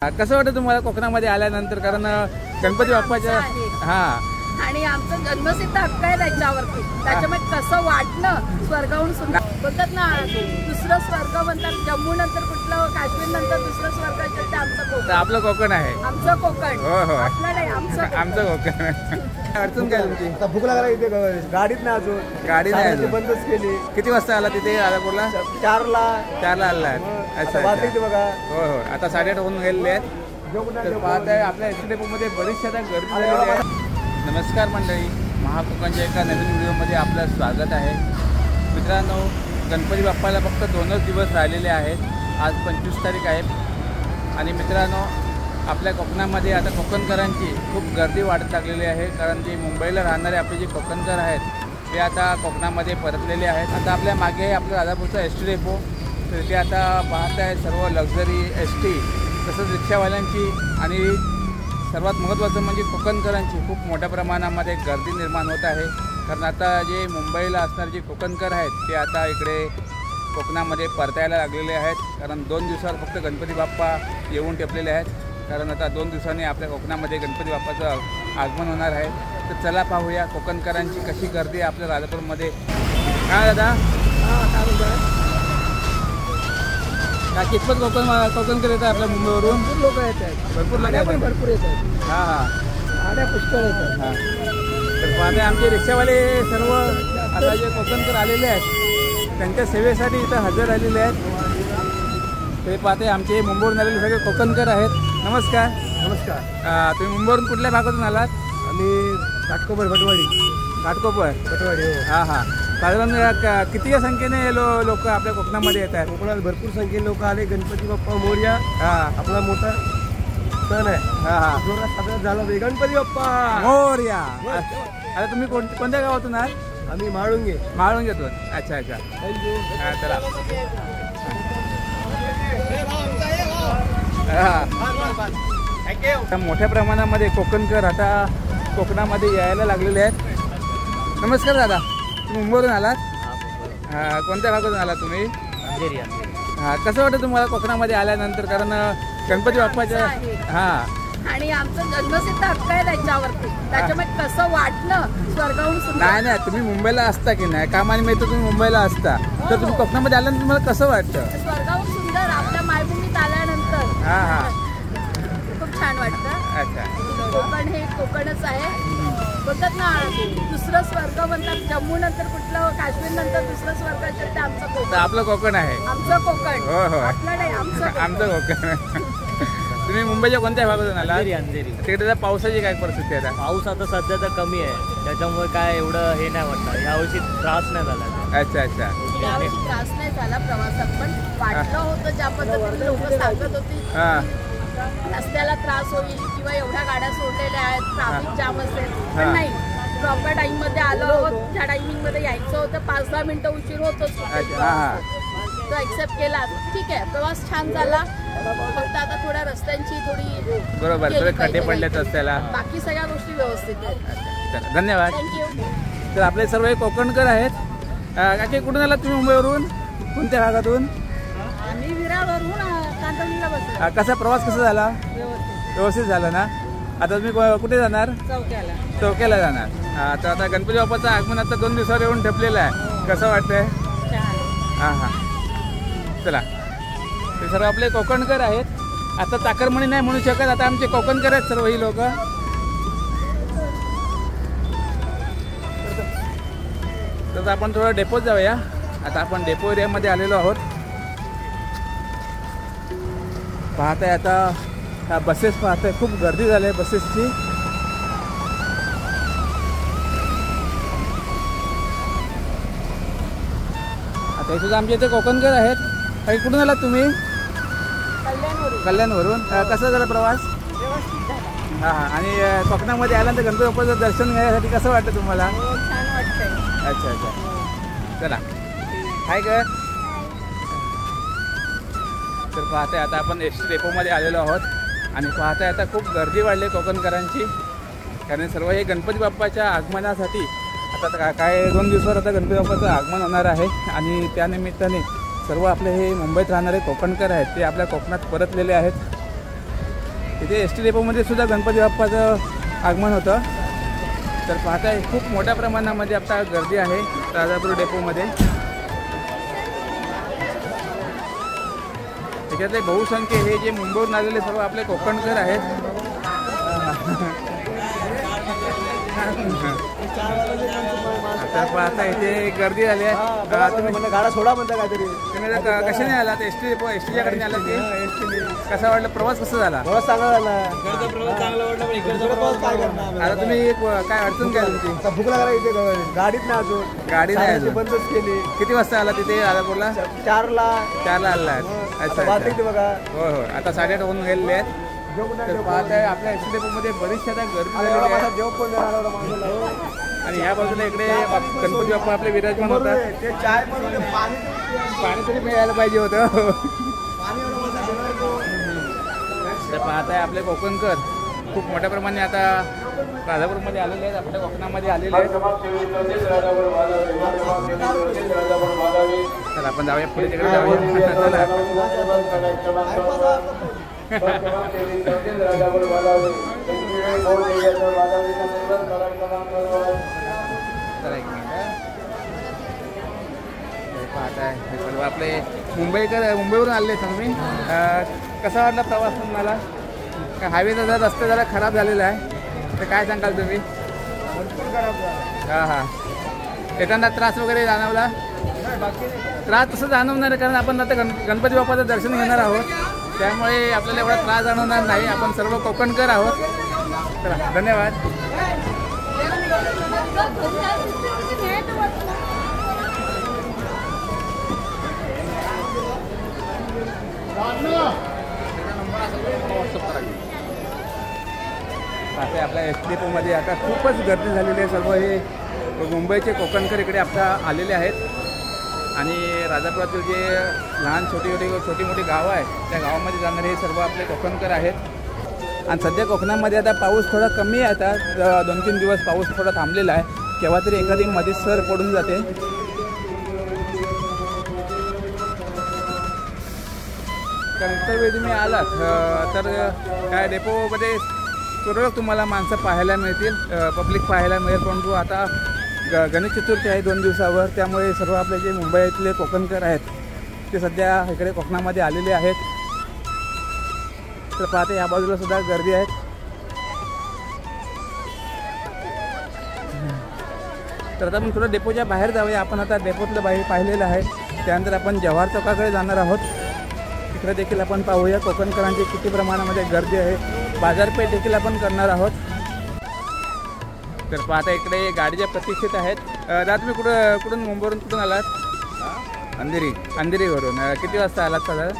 कसं वाटतं तुम्हाला कोकणामध्ये आल्यानंतर? कारण गणपती बाप्पाच्या आणि आमचा जन्मसिद्ध हक्क आहे त्याच्यावरती, त्याच्यामुळे कसं वाटणं स्वर्गाहून सुद्धा बोलतात ना, दुसरं स्वर्ग म्हणतात. जम्मू नंतर कुठलं, काश्मीर नंतर दुसरं स्वर्ग असेल ते आमचं कोकण. आपलं कोकण आहे, आमचं कोकण. हो हो, आपलं नाही, आमचं कोकण. अडचण काय तुमची? आता भूक लागला इथे गाडीत नाही, अजून गाडी नाही, बंदच केली. किती वाजता आला तिथे आलापूरला? 4ला आला. अच्छा, बघा. हो हो, आता 8:30 होऊन गेलेले आहेत. तर पाहत आहे आपल्या एस टी डेपोमध्ये बरीचशी आता गर्दी झालेली आहे. नमस्कार मंडळी, महाकोकणच्या एका नवीन व्हिडिओमध्ये आपलं स्वागत आहे. मित्रांनो, गणपती बाप्पाला फक्त 2च दिवस राहिलेले आहेत. आज 25 तारीख आहे. आणि मित्रांनो, आपल्या कोकणामध्ये आता कोकणकरांची खूप गर्दी वाढत लागलेली आहे. कारण जे मुंबईला राहणारे आपले जे कोकणकर आहेत ते आता कोकणामध्ये परतलेले आहेत. आता आपल्या मागे आहे आपलं राजापूरचा एस टी डेपो. तर ते आता पाहत आहे सर्व लक्झरी एस टी, तसंच रिक्षावाल्यांची आणि सर्वात महत्त्वाचं म्हणजे कोकणकरांची खूप मोठ्या प्रमाणामध्ये गर्दी निर्माण होत आहे. कारण आता जे मुंबईला असणारे जे कोकणकर आहेत ते आता इकडे कोकणामध्ये परतायला लागलेले आहेत. कारण 2 दिवसावर फक्त गणपती बाप्पा येऊन ठेपलेले आहेत. कारण आता 2 दिवसांनी आपल्या कोकणामध्ये गणपती बाप्पाचं आगमन होणार आहे. तर चला पाहूया कोकणकरांची कशी गर्दी आहे आपल्या राजापूरमध्ये. काय दादा, कितपत कोकणकर येतात आपल्या मुंबईवरून? भरपूर लोक येतात, भरपूर लोक भरपूर येतात. गाड्या पुष्कळ येतात. तर पाहते आमचे रिक्षावाले सर्व आता जे कोकणकर आलेले आहेत त्यांच्या सेवेसाठी इथं हजर राहिलेले आहेत. ते पाहते आमचे मुंबईवरून आलेले सगळे कोकणकर आहेत. नमस्कार. नमस्कार. तुम्ही मुंबईवरून कुठल्या भागातून आलात? आम्ही घाटकोपर भटवाडी. भटवाडी हो. हां. साधारण किती संख्येने लोक आपल्या कोकणामध्ये येत आहेत? कोकणात भरपूर संख्येने लोक आले. गणपती बाप्पा मोरया आपला मोठा सण आहे. जोरात साजरा झाला. गणपती बाप्पा मोरया. आता तुम्ही कोणत्या गावातून आहात? आम्ही माळुंगेतून. अच्छा. थँक्यू. चला. मोठ्या प्रमाणामध्ये कोकणकर आता कोकणामध्ये यायला लागलेले आहेत. नमस्कार दादा, तुम्ही मुंबईवरून आलात? कोणत्या भागातून आलात तुम्ही? कसं वाटतं तुम्हाला कोकणामध्ये आल्यानंतर? कारण गणपती बाप्पाच्या आणि आमचा जन्मसिद्ध हक्क आहे त्याच्यावरती, त्याच्यामुळे कसं वाटणं स्वर्गाहून सुद्धा. नाही, तुम्ही मुंबईला असता की नाही, कामानिमित्त तुम्ही मुंबईला असता, तर तुम्ही कोकणामध्ये आल्यानंतर तुम्हाला कसं वाटतं? स्वर्गाहून सुंदर आपल्या मायभूमीत आल्यानंतर खूप छान वाटतं. अच्छा. कोकण हे कोकणच आहे. बोलतात ना, दुसरं स्वर्ग म्हणतात. जम्मू नंतर कुठलं, काश्मीर नंतर दुसरं स्वर्ग असेल ते आमचं कोकण. आपलं कोकण आहे, आमचं कोकण. हो हो, आपलं नाही, आमचं कोकण. तुम्ही मुंबईच्या कोणत्या भागातून आला? अंधेरी. तिकडे पावसाची काय परिस्थिती आहे? पाऊस आता सध्या तर कमी आहे, त्याच्यामुळे काय एवढं हे नाही वाटतं. यावर्षी त्रास नाही झाला. अच्छा. यावर्षी त्रास नाही झाला प्रवासात, पण वाटलं होतं ज्या पद्धतीने लोक सांगत होती रस्त्याला त्रास होईल किंवा एवढ्या गाड्या सोडलेल्या आहेत, ट्रॅफिक जाम असेल, पण नाही. प्रॉपर टाइम मध्ये आलो आहोत. ज्या टायमिंग मध्ये यायचं होतं 5-10 मिनिटं उशीर होतोच, तो एक्सेप्ट केला. ठीक आहे, प्रवास छान झाला. फक्त आता थोड्या रस्त्यांची थोडी बरोबर खड्डे पडलेत रस्त्याला, बाकी सगळ्या गोष्टी व्यवस्थित आहेत. धन्यवाद. थँक्यू. तर आपले सर्व कोकणकर आहेत. काकी, कुठून आलात तुम्ही मुंबईवरून? कोणत्या भागातून? आम्ही विरावरून कांदळीला बसलो. कसा प्रवास कसा झाला? व्यवस्थित झाला ना? आता तुम्ही कुठे जाणार? चौक्याला जाणार. तर आता गणपती बाप्पाचं आगमन आता 2 दिवसावर येऊन ठेपलेलं आहे. कसं वाटतंय? चला. ते सर्व आपले कोकणकर आहेत. आता चाकरमणी नाही म्हणू शकत, आता आमचे कोकणकर आहेत सर्व ही लोक. तर आपण थोडं डेपोत जाऊया. आता आपण डेपो एरियामध्ये आलेलो आहोत. पाहताय आता बसेस पाहताय, खूप गर्दी झाली आहे बसेसची. आता इथं आमच्या इथे कोकणकर आहेत. काही कुठून आलात तुम्ही? कल्याणवरून. कसा झाला प्रवास? व्यवस्थित झाला. आणि कोकणामध्ये आल्यानंतर गणपती बाप्पाचं दर्शन घेण्यासाठी कसं वाटतं तुम्हाला? छान वाटतंय. अच्छा. चला. हाय का? तर पाहताय आता आपण एस टी डेपोमध्ये आलेलो आहोत. आणि पाहताय आता खूप गर्दी वाढली कोकणकरांची. कारण सर्व हे गणपती बाप्पाच्या आगमनासाठी आता काय 2 दिवसावर आता गणपती बाप्पाचं आगमन होणार आहे. आणि त्यानिमित्ताने सर्व आपले हे मुंबईत राहणारे कोकणकर आहेत ते आपल्या कोकणात परतलेले आहेत. इथे एस टी डेपोमध्ये सुद्धा गणपती बाप्पाचं आगमन होतं. तर पाहताय खूप मोठ्या प्रमाणामध्ये आता गर्दी आहे राजापूर डेपोमध्ये. त्याच्यातले बहुसंख्य हे जे मुंबईवरून आलेले सर्व आपले कोकणकर आहेत. तर पाहता इथे गर्दी झाली आहे. तुम्ही गाडा सोडा म्हणता काहीतरी. तुम्ही कशाने आलात? एस टीच्या कडे आला की कसा वाटला प्रवास? कसा झाला? प्रवास चांगला झाला. आता तुम्ही काय अडचण काय तुमची? भूक लागला इथे गाडीत नाही अजून. गाडी नाही अजून. बंदच केली. किती वाजता आला तिथे राजापूरला? 4ला आला. अच्छा बघा. हो हो आता 8:30 होऊन गेलेले आहेत. तर पाहताय आपल्या एस टी डेपोमध्ये बरीचशा आता गर्दी झालेली आहे. जेव पण आणि ह्या बाजूला इकडे गणपती बाप्पा आपले विराजमान होतात. ते चाय पण पाणी तरी मिळायला पाहिजे होतं. तर पाहताय आपले कोकणकर खूप मोठ्या प्रमाणे आता राजापूरमध्ये आलेले आहेत. आपल्या कोकणामध्ये आलेले आहेत. तर आपण जाऊया पुढे तिकडे जाऊया. चला पाहताय हे सर्व आपले मुंबईवरून आले तुम्ही. कसा वाटला प्रवास तुम्हाला? हायवेचा जर रस्ता जरा खराब झालेला आहे तर काय सांगाल तुम्ही? भरपूर खराब झाला. हां हां. एखादा त्रास वगैरे जाणवला? त्रास तसं जाणवणार आहे कारण आपण आता गणपती बाप्पाचं दर्शन घेणार आहोत. त्यामुळे आपल्याला एवढा त्रास जाणवणार नाही. आपण सर्व कोकणकर आहोत. चला धन्यवाद. आता आपल्या एस टी डेपोमध्ये आता खूपच गर्दी झालेली आहे. सर्व हे मुंबईचे कोकणकर इकडे आता आलेले आहेत. आणि राजापुरातील जे लहान छोटी मोठी गावं आहेत त्या गावामध्ये जाणारे हे सर्व आपले कोकणकर आहेत. आणि सध्या कोकणामध्ये आता पाऊस थोडा कमी आहे. आता 2-3 दिवस पाऊस थोडा थांबलेला आहे. केव्हा तरी एखादी मध्ये सर पडून जाते. तर इतर वेळी तुम्ही आलात तर काय डेपोमध्ये तुरळक तुम्हाला माणसं पाहायला मिळतील, पब्लिक पाहायला मिळेल. परंतु आता गणेश चतुर्थी आहे 2 दिवसावर. त्यामुळे सर्व आपले जे मुंबईतले कोकणकर आहेत ते सध्या इकडे कोकणामध्ये आलेले आहेत. तर पाहते या बाजूला सुद्धा गर्दी आहे. तर आता आपण थोडं डेपोच्या बाहेर जाऊया. आपण आता डेपोतलं बाहेर पाहिलेलं आहे. त्यानंतर आपण जव्हार चौकाकडे जाणार आहोत. तिकडे देखील आपण पाहूया कोकणकरांची किती प्रमाणामध्ये गर्दी आहे. बाजारपेठ देखील आपण करणार आहोत. तर पाहता इकडे गाडीच्या प्रतीक्षित आहेत. दादा तुम्ही कुठून मुंबईवरून कुठून आलात? अंधेरीवरून. किती वाजता आलात साधारण?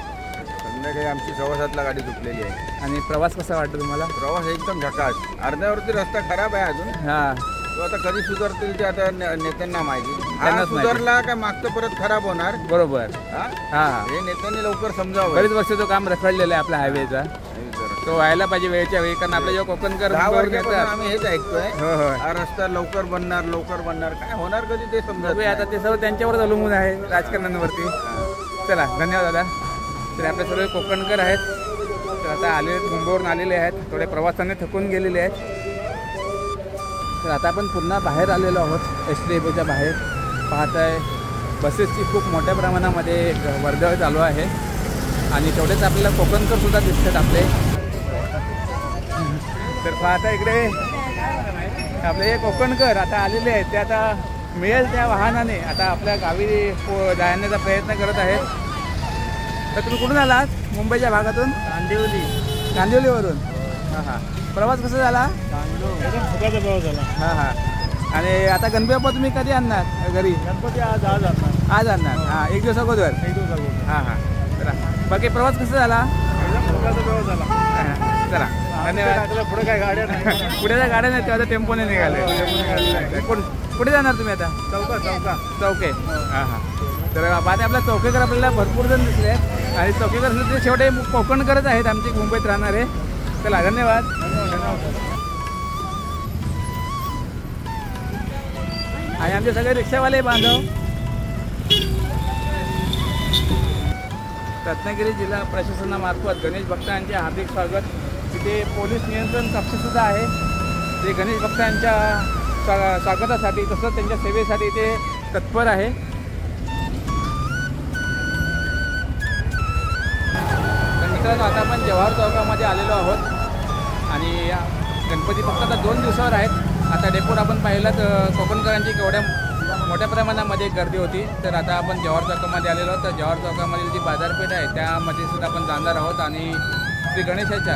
संध्याकाळी आमची 7:15ला गाडी झुकलेली आहे. आणि प्रवास कसा वाटतो तुम्हाला? प्रवास एकदम झकास. अर्ध्यावरती रस्ता खराब आहे अजून. हां तो आता कधी सुधारतील ते आता नेत्यांना माहिती. हा सुधारला का मागचं परत खराब होणार. बरोबर. हां हे नेत्यांनी लवकर समजावं. बरेच वर्ष तो काम रखडलेलं आहे आपल्या हायवेचा. तो व्हायला पाहिजे वेळच्या वेळी. कारण आपल्या जेव्हा कोकणकर आम्ही हेच ऐकतोय. हा रस्ता लवकर बनणार काय होणार कधी ते समजा. आता ते सर्व त्यांच्यावरच अवलंबून आहे राजकारण्यांवरती. चला धन्यवाद दादा. तर आपले सर्व कोकणकर आहेत. तर आता मुंबईवरून आलेले आहेत. थोडे प्रवासाने थकून गेलेले आहेत. तर आता आपण पुन्हा बाहेर आलेलो आहोत. एस टी डेपोच्या बाहेर पाहताय बसेसची खूप मोठ्या प्रमाणामध्ये वर्दळ चालू आहे. आणि तेवढेच आपल्याला कोकणकर सुद्धा दिसतात आपले. तर पाहता इकडे आपले हे कोकणकर आता आलेले आहेत. ते आता मिळेल त्या वाहनाने आता आपल्या गावी जाण्याचा प्रयत्न करत आहेत. तर तुम्ही कुठून आलात? मुंबईच्या भागातून? कांदिवलीवरून. हां हां. प्रवास कसा झाला? फुकाचा प्रवास झाला. हां हां. आणि आता गणपती बाप्पा तुम्ही कधी आणणार घरी? गणपती आज आणणार. हां 1 दिवस अगोदर. हां हां. चला बाकी प्रवास कसा झाला? एकदम फुकाचा प्रवास झाला. चला धन्यवाद. पुढे काय गाड्या नाही. पुढे त्या गाड्या नाही तेव्हा टेम्पोने निघाले. कुठे जाणार तुम्ही आता? चौके. हां हां. तर बाकी आपल्या चौकेकर आपल्याला भरपूर जण दिसले आहेत. आणि चौकेकर ते शेवटे कोकणकरच आहेत आमचे मुंबईत राहणारे. चला धन्यवाद. आणि आमचे सगळे रिक्षावाले बांधव. रत्नागिरी जिल्हा प्रशासनामार्फत गणेश भक्तांचे हार्दिक स्वागत. तिथे पोलीस नियंत्रण कक्षसुद्धा आहे. ते गणेश भक्तांच्या स्वागतासाठी तसंच त्यांच्या सेवेसाठी ते तत्पर आहे. तर मित्रांनो, आता आपण जवाहर चौकामध्ये आलेलो आहोत आणि गणपती फक्त आता 2 दिवसावर आहेत. आता डेपोर आपण पाहिलं कोकणकरांची केवढ्या मोठ्या प्रमाणामध्ये गर्दी होती. तर आता आपण जवाहर चौकामध्ये आलेलो आहोत. तर जवाहर चौकामधील जी बाजारपेठ आहे त्यामध्ये सुद्धा आपण जाणार आहोत आणि श्री गणेशाच्या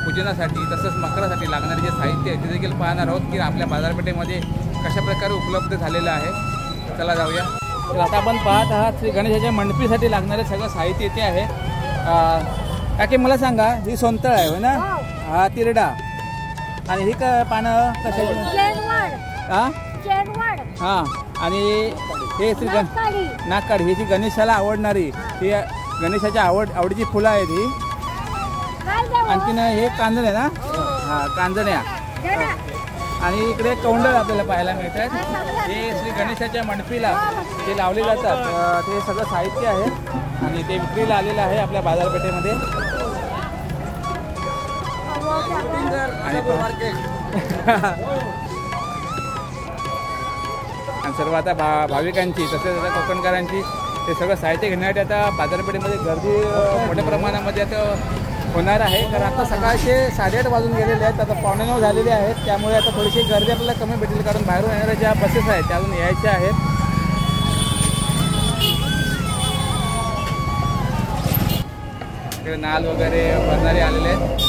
पूजनासाठी तसंच मकरासाठी लागणारे जे साहित्य आहे ते देखील पाहणार आहोत की आपल्या बाजारपेठेमध्ये कशाप्रकारे उपलब्ध झालेलं आहे. चला जाऊया. तर आता आपण पाहत आहात श्री गणेशाच्या मंडपीसाठी लागणारे सगळं साहित्य इथे आहे. काकी मला सांगा, ही सोनतळ आहे हो ना? हा, तिरडा. आणि ही पानं कशाची? हां हां. आणि हे श्री नागकाडी, ही जी गणेशाला आवडणारी ही गणेशाच्या आवडीची फुलं आहेत ही. आणखीन हे कांदण आहे ना? हां, कांदण्या. आणि इकडे कौंडळ आपल्याला पाहायला मिळतात. हे श्री गणेशाच्या मंडपीला ते लावले जातात. ते सगळं साहित्य आहे आणि ते विक्रीला आलेलं आहे आपल्या बाजारपेठेमध्ये. आणि सर्व आता भाविकांची तसेच आता कोकणकरांची ते सगळं साहित्य घेण्यासाठी आता बाजारपेठेमध्ये गर्दी मोठ्या प्रमाणामध्ये आता होणार आहे. कारण आता सकाळचे 8:30 वाजून गेलेले आहेत. आता 9:15 झालेले आहेत. त्यामुळे आता थोडीशी गर्दी आपल्याला कमी भेटेल कारण बाहेरून येणाऱ्या ज्या बसेस आहेत त्या अजून यायच्या आहेत. इकडे नाल वगैरे भरणारे आलेले आहेत.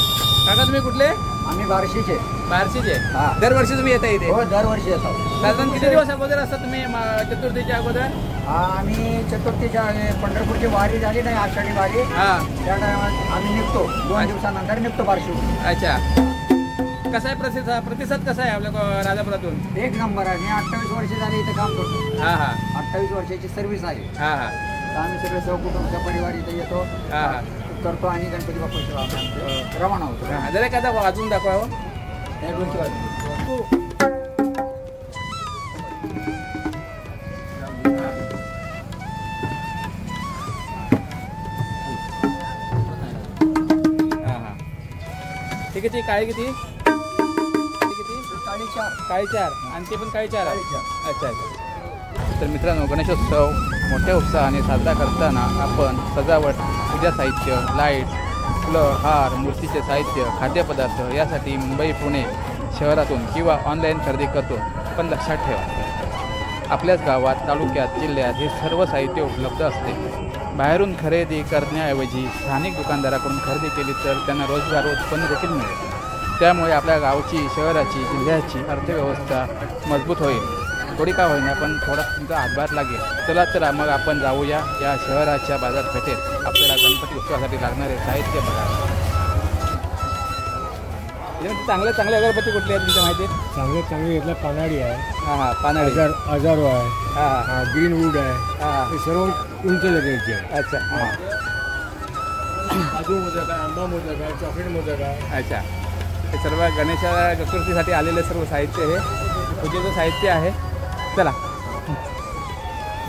काका तुम्ही कुठले? आम्ही बार्शीचे. बार्शीचे? दरवर्षी तुम्ही येता इथे? हो, दरवर्षी येतो. साधारण किती दिवस अगोदर असता तुम्ही चतुर्थीच्या अगोदर? आम्ही चतुर्थीच्या पंढरपूरची वारी झाली नाही, आषाढी वारी, त्या टायमात आम्ही निघतो. 2 दिवसानंतर निघतो बार्शीहून. अच्छा. कसा आहे प्रतिसाद कसा आहे आपल्या राजापुरातून? 1 नंबर आहे. मी 28 वर्ष झाली इथे काम करतो. हां हां. 28 वर्षाची सर्व्हिस आहे. हां हां. आम्ही सगळे सहकुटुंबचा परिवार इथे येतो, हां हां, करतो आणि गणपती बाप्पाची रवाना होतो. जरा एखादा वाजून दाखवावं. त्या दोनची वाजून. ठीक आहे. काळी किती? काळी 4. आणि ते पण काळी 4 आहे. अच्छा अच्छा. तर मित्रांनो, गणेशोत्सव मोठ्या उत्साहाने साजरा करताना आपण सजावट, पूजा साहित्य, लाईट, फुलं, हार, मूर्तीचे साहित्य, खाद्यपदार्थ यासाठी मुंबई, पुणे शहरातून किंवा ऑनलाईन खरेदी करतो. पण लक्षात ठेवा, आपल्याच गावात, तालुक्यात, जिल्ह्यात हे सर्व साहित्य उपलब्ध असते. बाहेरून खरेदी करण्याऐवजी स्थानिक दुकानदाराकडून खरेदी केली तर त्यांना रोजगार उत्पन्न देखील मिळेल. त्यामुळे आपल्या गावची, शहराची, जिल्ह्याची अर्थव्यवस्था मजबूत होईल. थोडी का होईना पण थोडा तुमचा हातभार लागेल. चला तर मग आपण जाऊया या शहराच्या बाजारपेठेत. आपल्याला गणपती उत्सवासाठी लागणारे साहित्य बघा. चांगले चांगले अगरबत्ती कुठली आहेत तुमच्या माहिती? चांगले घेतलं पानाडी आहे. हां हां, पानाडी. हजारो आहे. हां हां. ग्रीनवूड आहे. हां, हे सर्व उंच दर्जाचे आहे. अच्छा. हां, काजू मोदक आहे, आंबा मोदक आहे, चॉकलेट मोदक आहे. अच्छा. हे सर्व गणेशा चतुर्थीसाठी आलेले सर्व साहित्य हे पूजेचं साहित्य आहे. चला,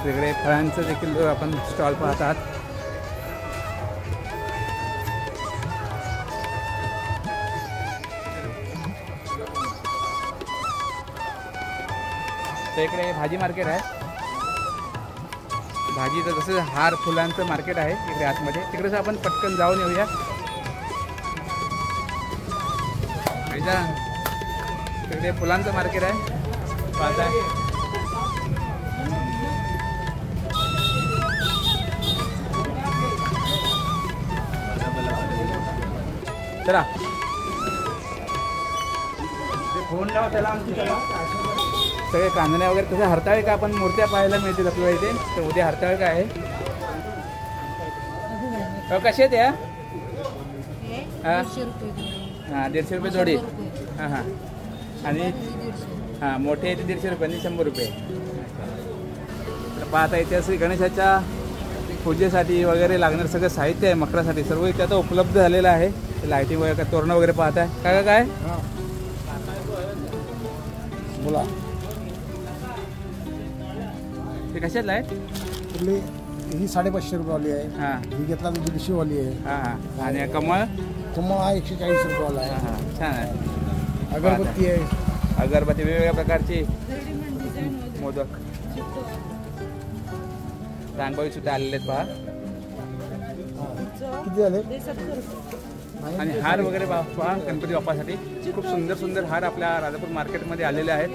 वेगळे फळांचं देखील आपण स्टॉल पाहतात. तर इकडे भाजी मार्केट आहे. भाजीचं जसं हार फुलांचं मार्केट आहे इकडे आतमध्ये. तिकडेच आपण पटकन जाऊन येऊया. तिकडे फुलांचं मार्केट आहे. पाहता चला, फोन लाव त्याला. सगळे कांदण्या वगैरे तसं हरताळ का आपण मूर्त्या पाहायला मिळतील आपल्याला इथे. तर उद्या हरताळ काय आहे. कसे आहेत या? हां हां, 150 रुपये जोडी. हां हां. आणि हां, मोठे येते 150 रुपये आणि 100 रुपये. तर पाहता इथे श्री गणेशाच्या पूजेसाठी वगैरे लागणारं सगळं साहित्य आहे मकरासाठी सर्व इथे आता उपलब्ध झालेलं आहे. लाईटिंग वगैरे, तोरणं वगैरे पाहताय काय काय बोला. ते कशात लाईट? कुठली? ही 550 रुपये वाली आहे. हां. ही घेतला तर 150 वाली आहे. हां हां. आणि कमळ तुम्हाला 140 रुपयाला आहे. हां छान आहे. अगरबत्ती आहे. अगरबत्ती वेगवेगळ्या प्रकारची, मोदक, रांगोळी सुद्धा आलेले आहेत पहा. किती झाले? आणि हार वगैरे पहा गणपती बाप्पासाठी खूप सुंदर सुंदर हार आपल्या राजापूर मार्केटमध्ये आलेले आहेत.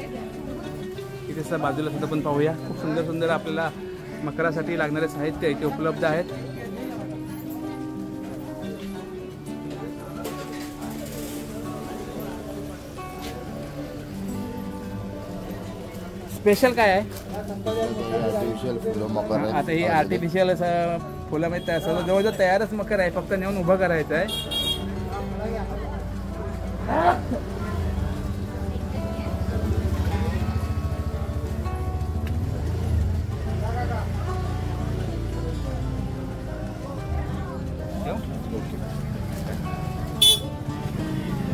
इथे सर बाजूला सुद्धा पण पाहूया. खूप सुंदर सुंदर आपल्याला मकरासाठी लागणारे साहित्य इथे उपलब्ध आहेत. स्पेशल काय आहे आता? ही आर्टिफिशियल असं फुलं म्हणजे सगळं जवळजवळ तयारच मकर आहे, फक्त नेऊन उभं करायचं आहे.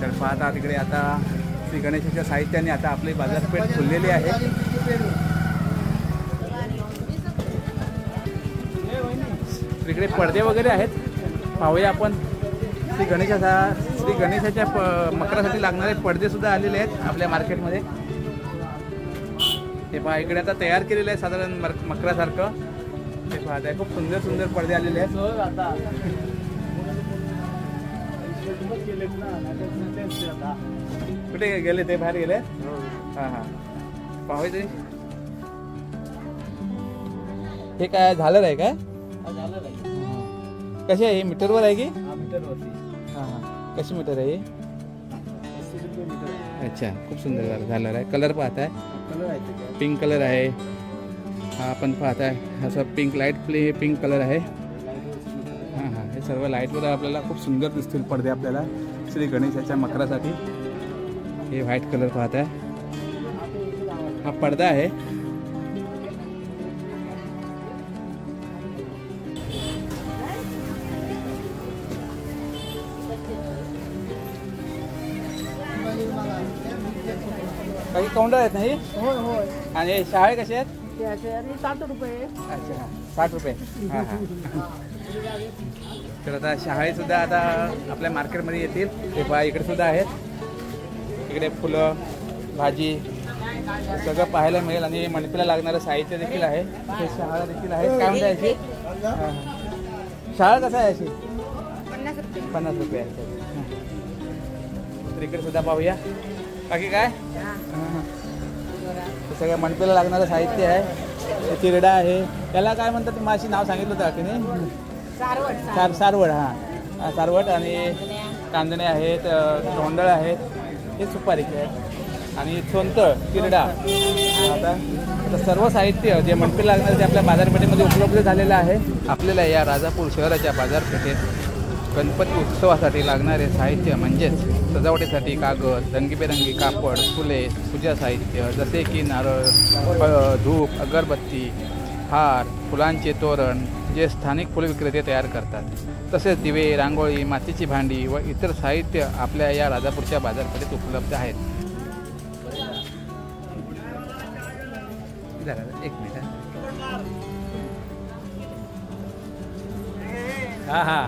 तर पाहता तिकडे आता श्री गणेशाच्या साहित्याने आता आपली बाजारपेठ खुललेली आहे. तिकडे पडदे वगैरे आहेत, पाहूया आपण. श्री गणेशाच्या मकरासाठी लागणारे पडदे सुद्धा आलेले आहेत आपल्या मार्केटमध्ये. हे पहा इकडे आता तयार केलेलं आहे साधारण मकरासारखं. हे पाहत आहे खूप सुंदर सुंदर पडदे आलेले आहेत. कुठे गेले ते? बाहेर गेले. हां हां पाहूया तरी. हे काय झालर आहे काय? कशी आहे? मीटरवर आहे की? मीटरवरती. हां हां कशी मीटर आहे? अच्छा खूप सुंदर झालर आहे. कलर पाहत आहे, कलर आहे, पिंक कलर आहे. हा आपण पाहत आहे असं पिंक लाईट पिंक कलर आहे. हां हां हे सर्व लाईटवर आपल्याला खूप सुंदर दिसतील पडदे आपल्याला श्री गणेशाच्या मकरासाठी. हे व्हाईट कलर पाहत आहे, हा पडदा आहे. काही काउंटर आहेत नाही? होय. आणि शहाळे कसे आहेत? 60 रुपये. अच्छा 60 रुपये. हां हां तर आता शहाळे सुद्धा आता आपल्या मार्केटमध्ये येतील. ते पहा इकडे सुद्धा आहेत. इकडे फुलं, भाजी सगळं पाहायला मिळेल. आणि मणपीला लागणारं साहित्य देखील आहे. हे शहाळा देखील आहे. काय म्हणता याची? शहाळा कसा आहे याची? 50 रुपये आहे. तर इकडे सुद्धा पाहूया. बाकी काय? सगळं मणपीला लागणारं साहित्य आहे. चिरडा आहे, त्याला काय म्हणतात माझी नाव सांगितलं होतं की नाही? सारवड. हां सारवड. आणि कांदणे आहेत, तोंडळ आहेत, हे सुपारीचे आहे. आणि सोंतळ, चिरडा. आता सर्व साहित्य जे मणपीला लागणारे ते आपल्या बाजारपेठेमध्ये उपलब्ध झालेलं आहे. आपल्याला या राजापूर शहराच्या बाजारपेठेत गणपती उत्सवासाठी लागणारे साहित्य म्हणजेच सजावटीसाठी कागद, रंगीबेरंगी कापड, फुले, पूजा साहित्य जसे की नारळ, धूप, अगरबत्ती, हार, फुलांचे तोरण जे स्थानिक फुल विक्रेते तयार करतात, तसेच दिवे, रांगोळी, मातीची भांडी व इतर साहित्य आपल्या या राजापूरच्या बाजारपेठेत उपलब्ध आहेत. एक मिनिट. हां हां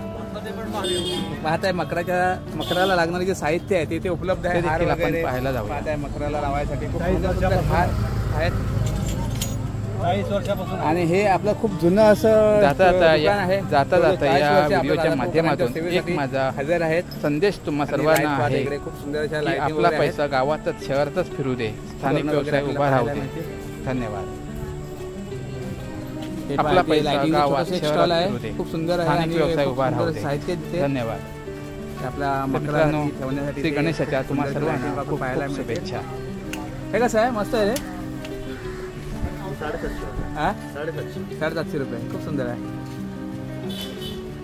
पाहत आहे मकराला लागणारे जे साहित्य आहे ते उपलब्ध आहे. हार वगैरे पाहायला जाऊ. पाहत आहे मकराला लावायसाठी खूप सुंदर हार आहेत. 40 वर्षापासून. आणि हे आपलं खूप जुनं असं दुकान आहे. जाता या व्हिडिओच्या माध्यमातून एक माझा हजर आहेत संदेश तुम्हा सर्वांना आहे. खूप सुंदर अशा की आपला पैसा गावातच शहरातच फिरू दे, स्थानिक व्यवसाय उभा राहू दे. धन्यवाद. आपला पैसा गावात शहरात फिरू दे, खूप सुंदर स्थानिक व्यवसाय उभा राहू दे. साहित्य. धन्यवाद. आपल्या मित्रांनो श्री गणेशाच्या तुम्हा सर्वांना खूप शुभेच्छा. हे कसं आहे? मस्त आहे रे. 750 रुपये. खूप सुंदर आहे.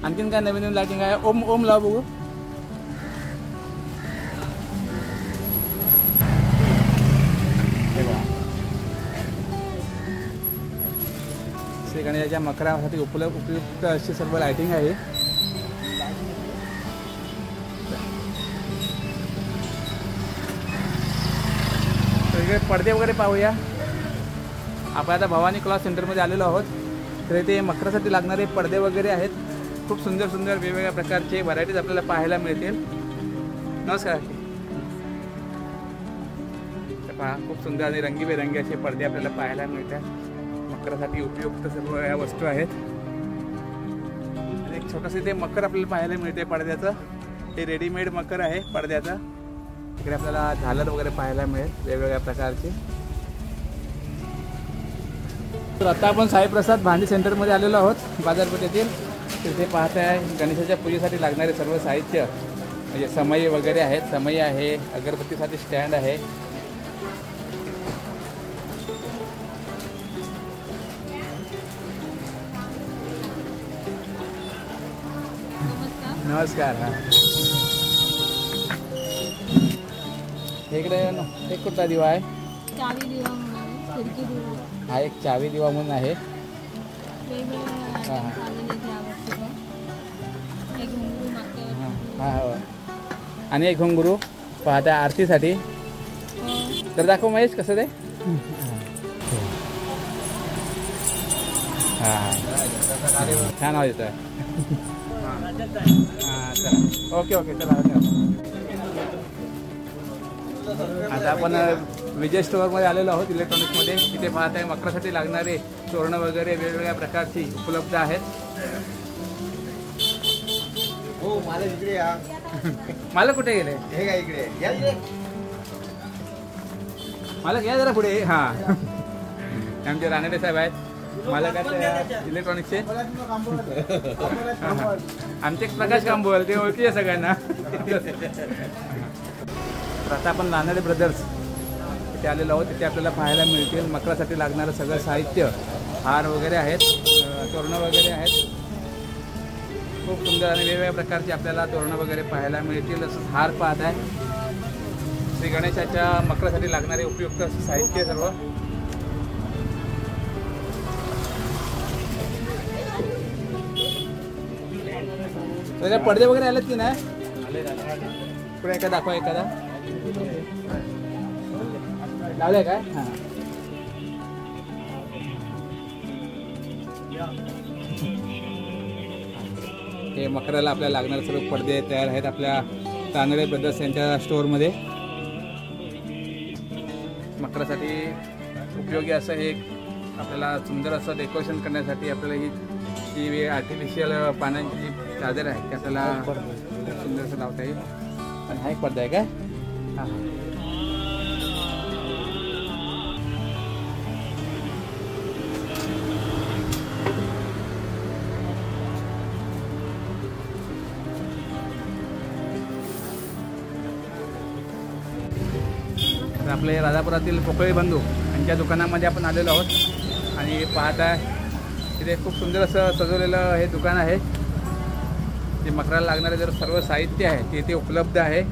आणखीन काय नवीन लाइटिंग आहे? ओम लाव बघू. श्री गणेशाच्या मकरासाठी उपयुक्त अशी सर्व लाइटिंग आहे. इकडे पडदे वगैरे पाहूया. आपण आता भवानी क्लॉथ सेंटरमध्ये आलेलो आहोत. तर इथे मकरासाठी लागणारे पडदे वगैरे आहेत. खूप सुंदर सुंदर वेगवेगळ्या प्रकारचे व्हरायटीज आपल्याला पाहायला मिळतील. नमस्कार. पहा खूप सुंदर आणि रंगीबेरंगी असे पडदे आपल्याला पाहायला मिळतात. मकरासाठी उपयुक्त सर्व या वस्तू आहेत. आणि एक छोटंसं ते मकर आपल्याला पाहायला मिळते पडद्याचं. हे रेडीमेड मकर आहे पडद्याचं. इकडे आपल्याला झालर वगैरे पाहायला मिळेल वेगवेगळ्या प्रकारचे. तर आता आपण साईप्रसाद भांडी सेंटरमध्ये आलेलो आहोत बाजारपेठेतील. तिथे पाहत आहे गणेशाच्या पूजेसाठी लागणारे सर्व साहित्य म्हणजे समई वगैरे आहेत. समई आहे, अगरबत्तीसाठी स्टँड आहे. नमस्कार. हां इकडे एक कुठला दिवा आहे? चावी दिवा म्हणून खिडकी दिवा. हा एक चावी दिवा म्हणून आहे. हां हो. आणि एक घुंगरू पाहता आरतीसाठी. तर दाखव महेश कसं ते. हां छान आवाज येतो आहे. हां चला ओके ओके चला. आता आपण विजय स्टोअरमध्ये आलेलो आहोत इलेक्ट्रॉनिक्समध्ये. तिथे पाहत आहे मकरासाठी लागणारे तोरणं वगैरे वेगवेगळ्या प्रकारची उपलब्ध आहेत. हो मला इकडे या. मला कुठे गेले? हे काय इकडे या. मला घ्या जरा पुढे. हां आमचे रानडे साहेब आहेत. मला काय इलेक्ट्रॉनिक्सचे आमचे प्रकाश कांबोल ते ओळखी आहे सगळ्यांना. तर आता आपण रानडे ब्रदर्स तिथे आलेलो आहोत. तिथे आपल्याला पाहायला मिळतील मकरासाठी लागणारं सगळं साहित्य. हार वगैरे आहेत, तोरणं वगैरे आहेत. खूप सुंदर आणि वेगवेगळ्या प्रकारचे आपल्याला तोरणं वगैरे पाहायला मिळतील. असं हार पाहत आहे. श्री गणेशाच्या मकरासाठी लागणारे उपयुक्त असं साहित्य सर्व. त्याच्या पडदे वगैरे आलेत की नाही? पुढे एखादा दाखवा. एखादा लावलंय काय? हां हे मकराला आपल्याला लागणारे सर्व पडदे तयार आहेत आपल्या तांदळे ब्रदर्स यांच्या स्टोअरमध्ये. मकरासाठी उपयोगी असं हे आपल्याला सुंदर असं डेकोरेशन करण्यासाठी आपल्याला ही आर्टिफिशियल पानांची जी चादर आहे ती आपल्याला सुंदर असं लावता येईल. आणि हा एक पडदा आहे काय? हां तर आपले राजापुरातील पोकळी बंधू यांच्या दुकानामध्ये आपण आलेलो आहोत. आणि पाहत आहे तिथे खूप सुंदर असं सजवलेलं हे दुकान आहे. जे मकराला लागणारे जर सर्व साहित्य आहे ते इथे उपलब्ध आहे.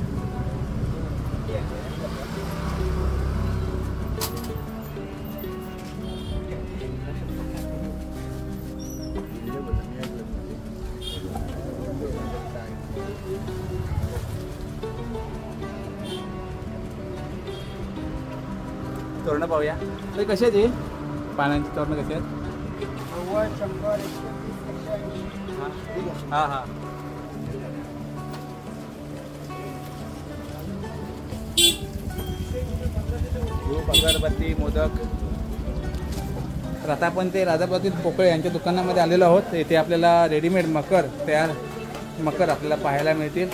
तोरणं पाहूया. तर कशी आहेत ही पानांची तोरणं कशी आहेत? 100 हां हां धूप, अगरबत्ती, मोदक. तर आता आपण ते राजापुरातील पोकळे यांच्या दुकानामध्ये आलेलो आहोत. इथे आपल्याला रेडीमेड मकर तयार मकर आपल्याला पाहायला मिळतील.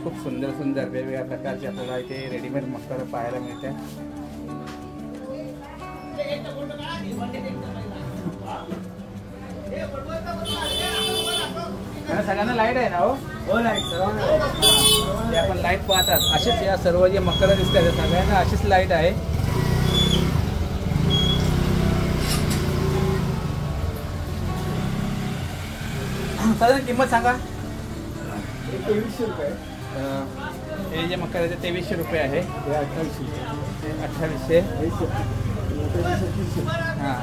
खूप सुंदर सुंदर वेगवेगळ्या प्रकारचे आपल्याला इथे रेडीमेड मकर पाहायला मिळते. सगळ्यांना लाईट आहे ना? हो लाईट. आपण लाईट पाहतात असेच या सर्व जे मकर दिसतात सगळ्यांना अशीच लाईट आहे. साधारण किंमत सांगा. 2300 रुपये. हे जे मकर आहे ते 2300 रुपये आहे. 2800. हां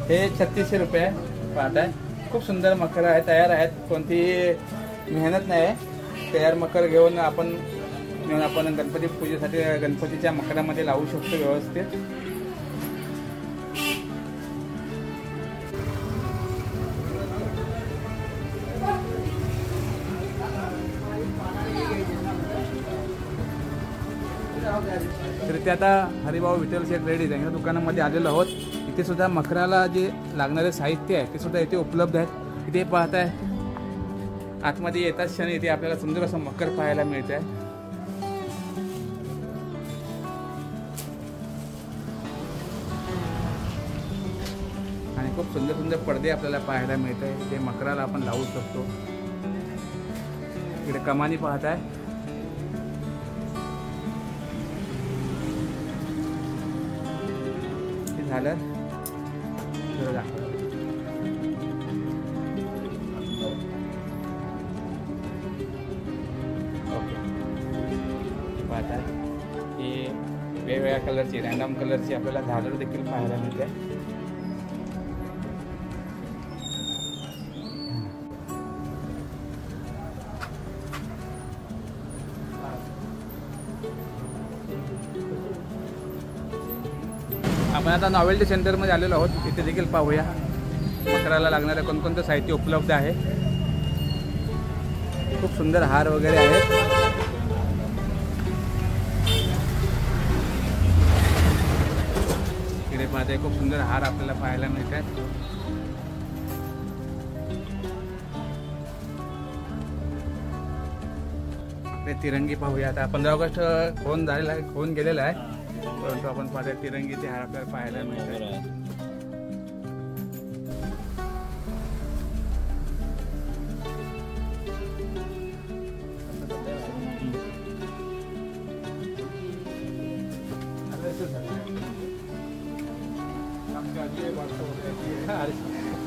हे 3600 रुपये पाहत आहे. खूप सुंदर मकर आहे, तयार आहेत. कोणती मेहनत नाही आहे. तयार मकर घेऊन आपण म्हणून आपण गणपती पूजेसाठी गणपतीच्या मकरामध्ये लावू शकतो व्यवस्थित. तर ते आता हरिभाऊ विठ्ठल शेठ रेडी त्यांच्या दुकानामध्ये आलेलो आहोत. इथे सुद्धा मकराला जे लागणारे साहित्य आहे ते सुद्धा इथे उपलब्ध आहेत. इथे पाहताय आतमध्ये येताच क्षणी इथे आपल्याला सुंदर असं मकर पाहायला मिळत आहे. आणि खूप सुंदर सुंदर पडदे आपल्याला पाहायला मिळत आहे. ते मकराला आपण लावू शकतो. इकडे कमानी पाहताय. झालं ओके. पाहता ही वेगवेगळ्या कलरची रँडम कलरची आपल्याला झाडं देखील पाहायला मिळते. आपण आता नॉवेल्टी सेंटरमध्ये आलेलो आहोत. इथे देखील पाहूया मकराला लागणारं कोणकोणतं साहित्य उपलब्ध आहे. खूप सुंदर हार वगैरे आहेत. इकडे पाहते खूप सुंदर हार आपल्याला पाहायला मिळतात. आपले तिरंगी पाहूया. आता 15 ऑगस्ट होऊन गेलेला आहे, परंतु आपण पाहता तिरंगीचे हार आपल्याला पाहायला मिळतात.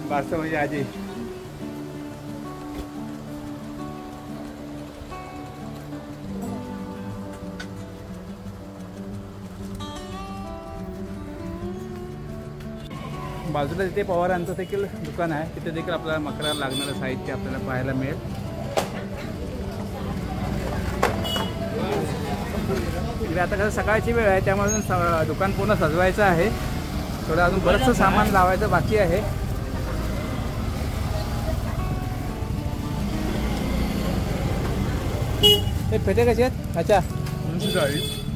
वास्तव म्हणजे आजी बाजूला तिथे पवारांचं देखील दुकान आहे. तिथे देखील आपल्याला मकराला लागणारं साहित्य आपल्याला पाहायला मिळेल. इकडे आता कसं सकाळची वेळ आहे त्यामुळे दुकान पूर्ण सजवायचं आहे. थोडं अजून बरंचसं सामान लावायचं बाकी आहे. हे पेटे कसे आहेत? अच्छा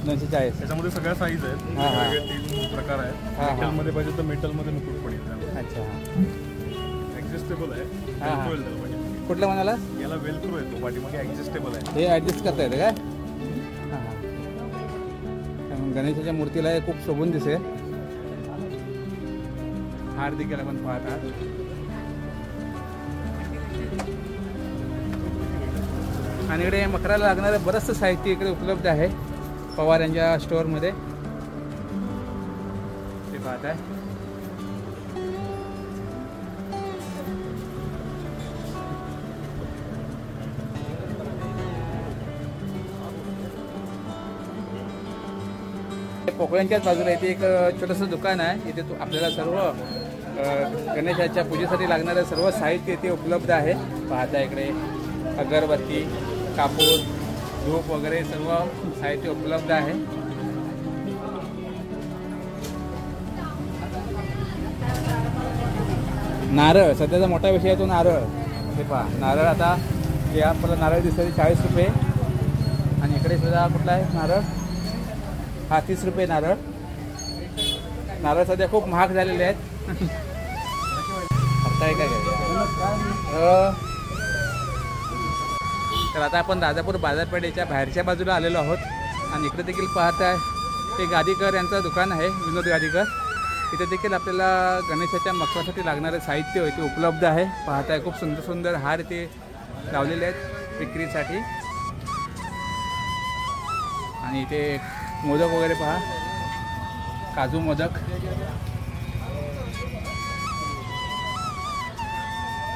940 त्याच्यामध्ये सगळ्या साईज आहेत. वेगवेगळे 3 प्रकार आहेत. मेटलमध्ये पाहिजे तर मेटलमध्ये मुकुट पडेल. अच्छा ॲडजस्टेबल आहे. कुठलं म्हणाला? याला वेलक्रो येतो पाठीमागे. ॲडजस्टेबल आहे. हे ॲडजस्ट करता येतं काय? हां गणेशाच्या मूर्तीला हे खूप शोभून दिसेल. हार देखील आपण पाहतात. आणि इकडे मकराला लागणारं बरंचसं साहित्य इकडे उपलब्ध आहे पवार यांच्या स्टोअरमध्ये. ते पाहत आहे. पोकळ्यांच्याच बाजूला इथे एक छोटंसं दुकान आहे. इथे आपल्याला सर्व गणेशाच्या पूजेसाठी लागणारं सर्व साहित्य इथे उपलब्ध आहे. पाहता इकडे अगरबत्ती, कापूर, धूप वगैरे सर्व साहित्य उपलब्ध आहे. नारळ सध्याचा मोठा विषय आहे तो नारळ. हे पहा नारळ. आता हे आपल्याला नारळ दिसते 40 रुपये. आणि इकडे सुद्धा कुठला आहे नारळ? हा 30 रुपये नारळ. नारळ सध्या खूप महाग झालेले आहेत. आता काय तर आता आपण राजापूर बाजारपेठेच्या बाहेरच्या बाजूला आलेलो आहोत. आणि इकडे देखील पाहताय ते गादीकर यांचं दुकान आहे, विनोद गादीकर. इथे देखील आपल्याला गणेशाच्या मकरासाठी लागणारं साहित्य इथे उपलब्ध आहे. पाहताय खूप सुंदर सुंदर हार इथे लावलेले आहेत विक्रीसाठी. आणि इथे मोदक वगैरे पहा, काजू मोदक.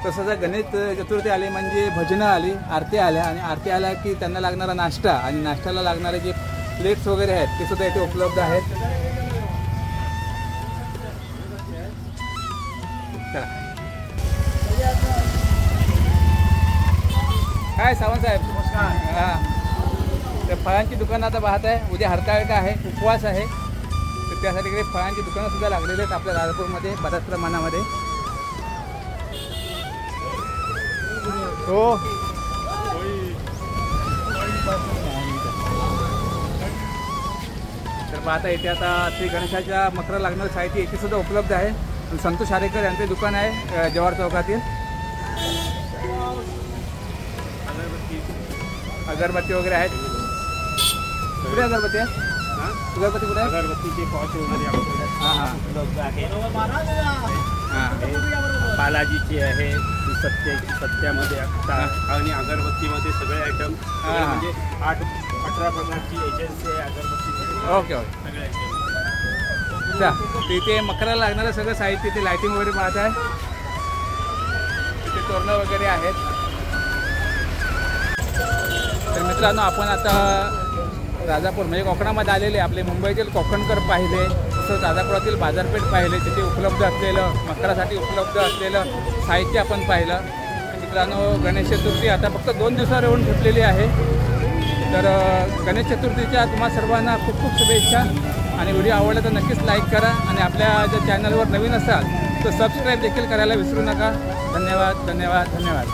तसं जर गणेश चतुर्थी आली म्हणजे भजनं आली, आरती आल्या. आणि आरती आल्या की त्यांना लागणारा नाश्ता आणि नाश्त्याला लागणारे जे प्लेट्स वगैरे आहेत ते सुद्धा इथे उपलब्ध आहेत. काय सावंत साहेब? हां तर फळांची दुकानं आता पाहत आहे, उद्या हरताळका आहे, उपवास आहे, तर त्यासाठी इकडे फळांची दुकानं सुद्धा लागलेली आहेत आपल्या राजापूरमध्ये बऱ्याच प्रमाणामध्ये. हो तर पाहता इथे आता श्री गणेशाच्या मकरा लागणारं साहित्य इथे सुद्धा उपलब्ध आहे. संतोष आरेकर यांचे दुकान आहे जवाहर चौकातील. अगरबत्ती वगैरे आहेत. कुठे अगरबत्ती आहे? अगरबत्ती कुठे आहे? अगरबत्तीचे पॉच वगैरे हां हां उपलब्ध आहे. हां बालाजीची आहे, सत्यामध्ये आणि अगरबत्तीमध्ये सगळे आयटम म्हणजे 8-18 प्रकारची एजन्सी आहे अगरबत्तीची. ओके ओके सगळे आयटम. तिथे मकराला लागणारं सगळं साहित्य, ते लायटिंग वगैरे पाहत आहे. तिथे तोरणं वगैरे आहेत. तर मित्रांनो आपण आता राजापूर म्हणजे कोकणामध्ये आलेले, आपले मुंबईतील कोकणकर पाहिले, तसंच राजापुरातील बाजारपेठ पाहिले, तिथे उपलब्ध असलेलं मकरासाठी उपलब्ध असलेलं साहित्य आपण पाहिलं. मित्रांनो गणेश चतुर्थी आता फक्त 2 दिवसावर येऊन ठेपलेली आहे. तर गणेश चतुर्थीच्या तुम्हा सर्वांना खूप खूप शुभेच्छा. आणि व्हिडिओ आवडला तर नक्कीच लाईक करा आणि आपल्या जर चॅनलवर नवीन असाल तर सबस्क्राईब देखील करायला विसरू नका. धन्यवाद धन्यवाद धन्यवाद.